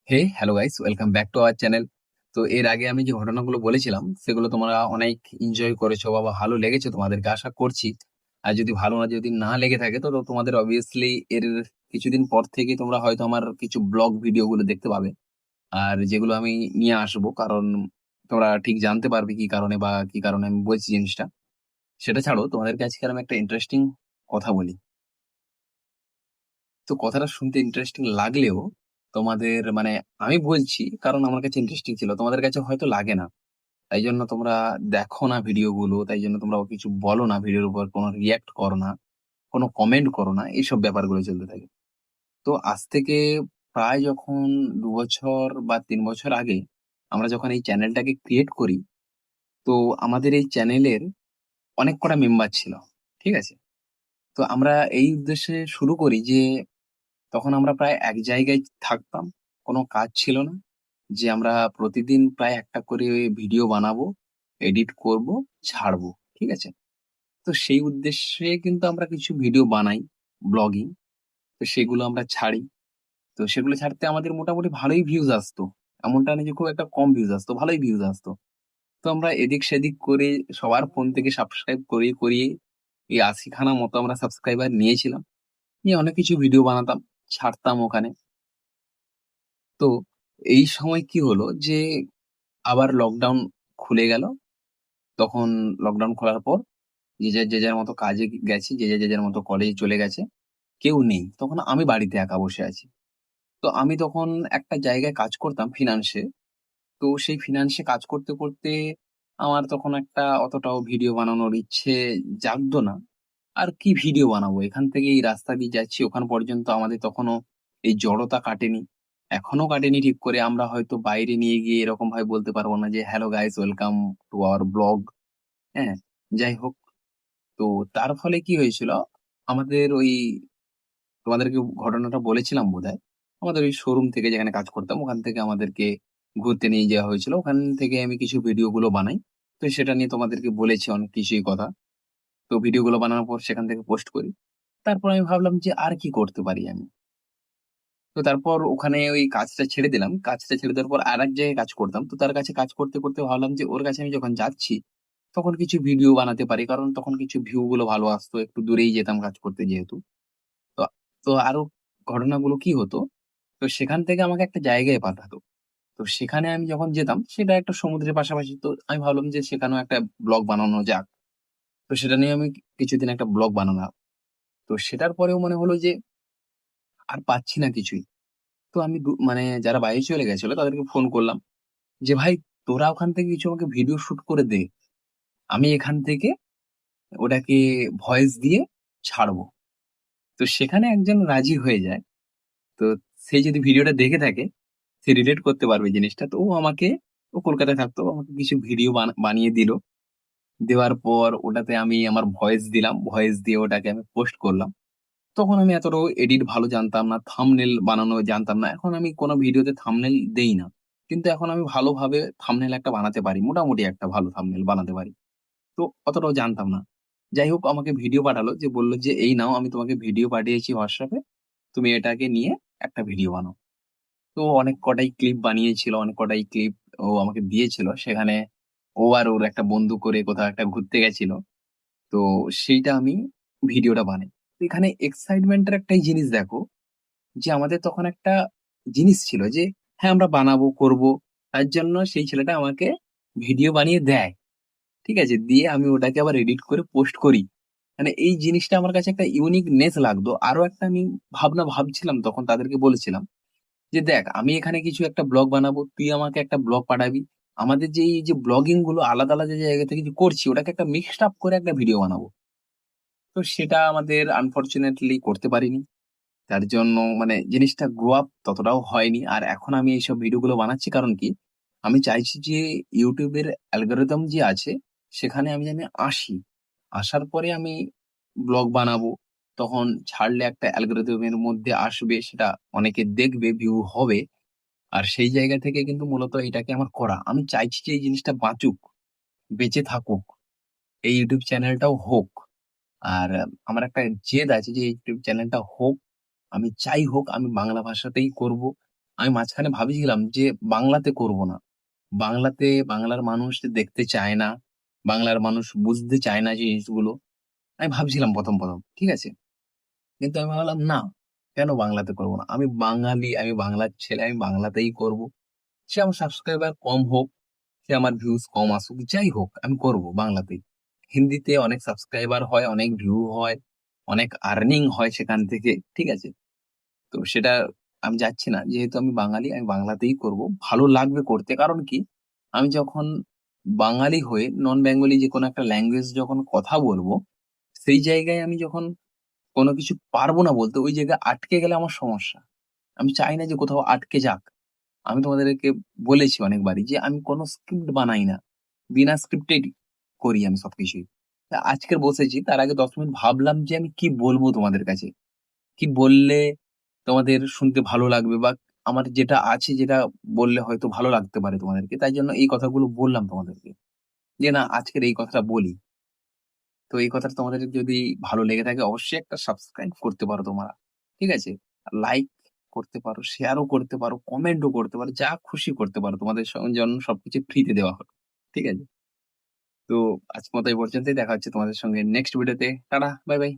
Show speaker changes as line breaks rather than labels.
Hello guys, welcome back to our channel. তো এর আগে আমি যে ঘটনাগুলো বলেছিলাম সেগুলো তোমরা অনেক এনজয় করেছো বা ভালো লেগেছে তোমাদেরকে, আশা করছি। আর যদি না লেগে থাকে তো তো তোমাদের অবভিয়াসলি এর কিছুদিন পর থেকে তোমরা হয়তো আমার কিছু ব্লগ ভিডিও গুলো দেখতে পাবে। আর যেগুলো আমি নিয়ে আসবো, কারণ তোমরা ঠিক জানতে পারবে কি কারণে বা কি কারণে আমি বলছি জিনিসটা। সেটা ছাড়ো, তোমাদেরকে আজকে আমি একটা ইন্টারেস্টিং কথা বলি। তো কথাটা শুনতে ইন্টারেস্টিং লাগলেও তোমাদের মানে আমি বলছি কারণ আমার কাছে ইন্টারেস্টিং ছিল, তোমাদের কাছে হয়তো লাগে না। তাই জন্য তোমরা দেখো না ভিডিওগুলো, তাই জন্য তোমরা কিছু বলো না, ভিডিওর উপর কোনো রিয়াক্ট করো না, কোনো কমেন্ট করো না, এইসব ব্যাপারগুলো চলতে থাকে। তো আজ থেকে প্রায় যখন ২ বছর বা ৩ বছর আগে আমরা যখন এই চ্যানেলটাকে ক্রিয়েট করি, তো আমাদের এই চ্যানেলের অনেক কটা মেম্বার ছিল। ঠিক আছে? তো আমরা এই উদ্দেশ্যে শুরু করি যে তখন আমরা প্রায় এক জায়গায় থাকতাম। কোনো কাজ ছিল না। যে আমরা প্রতিদিন প্রায় একটা করে ভিডিও বানাবো, এডিট করব, ছাড়বো। ঠিক আছে? তো সেই উদ্দেশ্যে কিন্তু আমরা কিছু ভিডিও বানাই, ব্লগিং। তো সেগুলো আমরা ছাড়ি। তো সেগুলো ছাড়তে আমাদের মোটামুটি ভালোই ভিউজ আসতো। এমনটা না যে খুব একটা কম ভিউজ আসতো, ভালোই ভিউজ আসতো। তো আমরা এদিক সেদিক করে সবার ফোন থেকে সাবস্ক্রাইব করিয়ে এই ৮০ খানা মতো আমরা সাবস্ক্রাইবার নিয়েছিলাম। নিয়ে অনেক কিছু ভিডিও বানাতাম, ছাড়তাম ওখানে। তো এই সময় কি হলো যে আবার লকডাউন খুলে গেল। তখন লকডাউন খোলার পর যে যার মতো কাজে গেছে, যে যার মতো কলেজে চলে গেছে। কেউ নেই। তখন আমি বাড়িতে একা বসে আছি। তো আমি তখন একটা জায়গায় কাজ করতাম ফিন্যান্সে। তো সেই ফিন্যান্সে কাজ করতে আমার তখন একটা অতটাও ভিডিও বানানোর ইচ্ছে জাগতো না। আর কি ভিডিও বানাবো? এখান থেকে এই রাস্তা দিয়ে যাচ্ছি ওখান পর্যন্ত আমাদের তখনও এই জড়তা কাটেনি। এখনো কাটেনি ঠিক করে। আমরা হয়তো বাইরে নিয়ে গিয়ে এরকম ভাবে বলতে পারবো না যে, "hello guys, welcome to our blog." হ্যাঁ? যাই হোক, তো তার ফলে কি হয়েছিল? আমাদের ওই তোমাদেরকে ঘটনাটা বলেছিলাম বোধহয়। আমাদের ওই শোরুম থেকে যেখানে কাজ করতাম ওখান থেকে আমাদেরকে ঘুরতে নিয়ে যাওয়া হয়েছিল। ওখান থেকে আমি কিছু ভিডিও গুলো বানাই। তো সেটা নিয়ে তোমাদেরকে বলেছি অনেক কিছুই কথা। তো ভিডিও গুলো বানানোর পর সেখান থেকে পোস্ট করি। তারপর আমি ভাবলাম যে আর কি করতে পারি আমি? তো তারপর ওখানে ওই কাজটা ছেড়ে দিলাম। কাজটা ছেড়ে দেওয়ার পর আরেক জায়গায় কাজ করতাম। তো তার কাছে কাজ করতে ভাবলাম যে ওর কাছে আমি যখন যাচ্ছি, তখন কিছু ভিডিও বানাতে পারি। কারণ তখন কিছু ভিউ গুলো ভালো আসতো। একটু দূরেই যেতাম কাজ করতে যেহেতু। তো তো আরো ঘটনাগুলো কি হতো, তো সেখান থেকে আমাকে একটা জায়গায় পাঠাতো। তো সেখানে আমি যখন যেতাম সেটা একটা সমুদ্রের পাশাপাশি। তো আমি ভাবলাম যে সেখানেও একটা ব্লগ বানানো যাক। তো সেটা নিয়ে আমি কিছুদিন একটা ব্লগ বানালাম। তো সেটার পরেও মনে হলো যে আর পাচ্ছি না কিছুই। তো আমি মানে যারা বাইরে চলে গেছিল তাদেরকে ফোন করলাম যে, "ভাই, তোরা ওখান থেকে কিছু আমাকে ভিডিও শুট করে দে। আমি এখান থেকে ওটাকে ভয়েস দিয়ে ছাড়বো।" তো সেখানে একজন রাজি হয়ে যায়। তো সে যদি ভিডিওটা দেখে থাকে, সে রিলেট করতে পারবে জিনিসটা। তো ও কলকাতায় থাকতো। ও আমাকে কিছু ভিডিও বানিয়ে দিল। দেওয়ার পর ওটাতে আমি আমার ভয়েস দিলাম। ভয়েস দিয়ে ওটাকে আমি পোস্ট করলাম। তখন আমি এতটাও এডিট ভালো জানতাম না, থাম্বনেইল বানানো জানতাম না। এখন আমি কোন ভিডিওতে থাম্বনেইল দেই না। কিন্তু এখন আমি ভালোভাবে থাম্বনেইল একটা বানাতে পারি। মোটামুটি একটা ভালো থাম্বনেইল বানাতে পারি। তো অতটাও জানতাম না। যাই হোক, আমাকে ভিডিও পাঠালো, যে বলল যে, "এই নাও, আমি তোমাকে ভিডিও পাঠিয়েছি WhatsApp এ। তুমি এটাকে নিয়ে একটা ভিডিও বানাও।" তো অনেক কটাই ক্লিপ বানিয়েছিল, অনেক কটাই ক্লিপ ও আমাকে দিয়েছিল। সেখানে ও আর ওর একটা বন্ধু করে কোথাও একটা ঘুরতে গেছিল। তো সেইটা আমি ভিডিওটা বানাই। তো এখানে এক্সাইটমেন্ট এর একটাই জিনিস দেখো, যে আমাদের তখন একটা জিনিস ছিল যে হ্যাঁ, আমরা বানাবো, করব। তার জন্য সেই ছেলেটা আমাকে ভিডিও বানিয়ে দেয়। ঠিক আছে? দিয়ে আমি ওটাকে আবার এডিট করে পোস্ট করি। মানে এই জিনিসটা আমার কাছে একটা ইউনিকনেস লাগতো। আরো একটা আমি ভাবছিলাম, তখন তাদেরকে বলেছিলাম যে, "দেখ, আমি এখানে কিছু একটা ব্লগ বানাবো, তুই আমাকে একটা ব্লগ পাঠাবি। আমাদের যে এই যে ব্লগিং গুলো আলাদা জায়গা থেকে যে করছি ওটাকে একটা মিক্সড আপ করে একটা ভিডিও বানাবো।" তো সেটা আমাদের আনফরচুনেটলি করতে পারিনি। তার জন্য মানে জিনিসটা গ্রো আপ ততটাও হয়নি। আর এখন আমি এইসব ভিডিওগুলো বানাচ্ছি কারণ কি? আমি চাইছি যে YouTube এর অ্যালগরিদম যে আছে, সেখানে আমি যেন আসি। আসার পরে আমি ব্লগ বানাবো। তখন ছাড়লে একটা অ্যালগরিদম এর মধ্যে আসবে, সেটা অনেকে দেখবে, ভিউ হবে। আর সেই জায়গা থেকে কিন্তু মূলত এটাকে আমার করা। আমি চাইছি যে এই জিনিসটা বাঁচুক, বেঁচে থাকুক। এই YouTube চ্যানেলটাও হোক। আর আমার একটা জেদ আছে যে এই YouTube চ্যানেলটা হোক। আমি চাই হোক, আমি বাংলা ভাষাতেই করব। আমি মাঝখানে ভাবছিলাম যে বাংলাতে করব না। বাংলাতে বাংলার মানুষ দেখতে চায় না। বাংলার মানুষ বুঝতে চায় না জিনিসগুলো। আমি ভাবছিলাম ১ম। ঠিক আছে? কিন্তু আমি ভাবলাম না, কেন বাংলাতে করব না? আমি বাঙালি, আমি বাংলার ছেলে, আমি বাংলাতেই করব। সে আমার সাবস্ক্রাইবার কম হোক, সে আমার ভিউজ কম আসুক, যাই হোক আমি করব বাংলাতেই। হিন্দিতে অনেক সাবস্ক্রাইবার হয়, অনেক ভিউ হয়, অনেক আর্নিং হয় সেখান থেকে। ঠিক আছে? তো সেটা আমি যাচ্ছি না। যেহেতু আমি বাঙালি, আমি বাংলাতেই করব। ভালো লাগবে করতে। কারণ কি? আমি যখন বাঙালি হয়ে নন বেঙ্গলি যে কোনো একটা ল্যাঙ্গুয়েজ যখন কথা বলব, সেই জায়গায় আমি যখন কোনো কিছু পারব না বলতে, ওই জায়গায় আটকে গেলে আমার সমস্যা। আমি চাই না যে কোথাও আটকে যাক। আমি তোমাদেরকে বলেছি অনেকবারই যে আমি কোনো স্ক্রিপ্ট বানাই না। বিনা স্ক্রিপ্টেড করি আমি সবকিছুই। আজকের বসেছি তার আগে ১০ মিনিট ভাবলাম যে আমি কি বলবো তোমাদের কাছে? কি বললে তোমাদের শুনতে ভালো লাগবে বা আমার যেটা আছে যেটা বললে হয়তো ভালো লাগতে পারে তোমাদেরকে। তাই জন্য এই কথাগুলো বললাম তোমাদেরকে। যে না আজকের এই কথাটা বলি। তো এই কথাটা তোমাদের যদি ভালো লেগে থাকে অবশ্যই একটা সাবস্ক্রাইব করতে পারো তোমরা। ঠিক আছে? লাইক করতে পারো, শেয়ারও করতে পারো, কমেন্টও করতে পারো, যা খুশি করতে পারো। তোমাদের জন্য সবকিছু ফ্রিতে দেওয়া হলো। ঠিক আছে? তো আজকের মতো এই পর্যন্তই। দেখা হচ্ছে তোমাদের সঙ্গে নেক্সট ভিডিওতে। Tata, bye, by.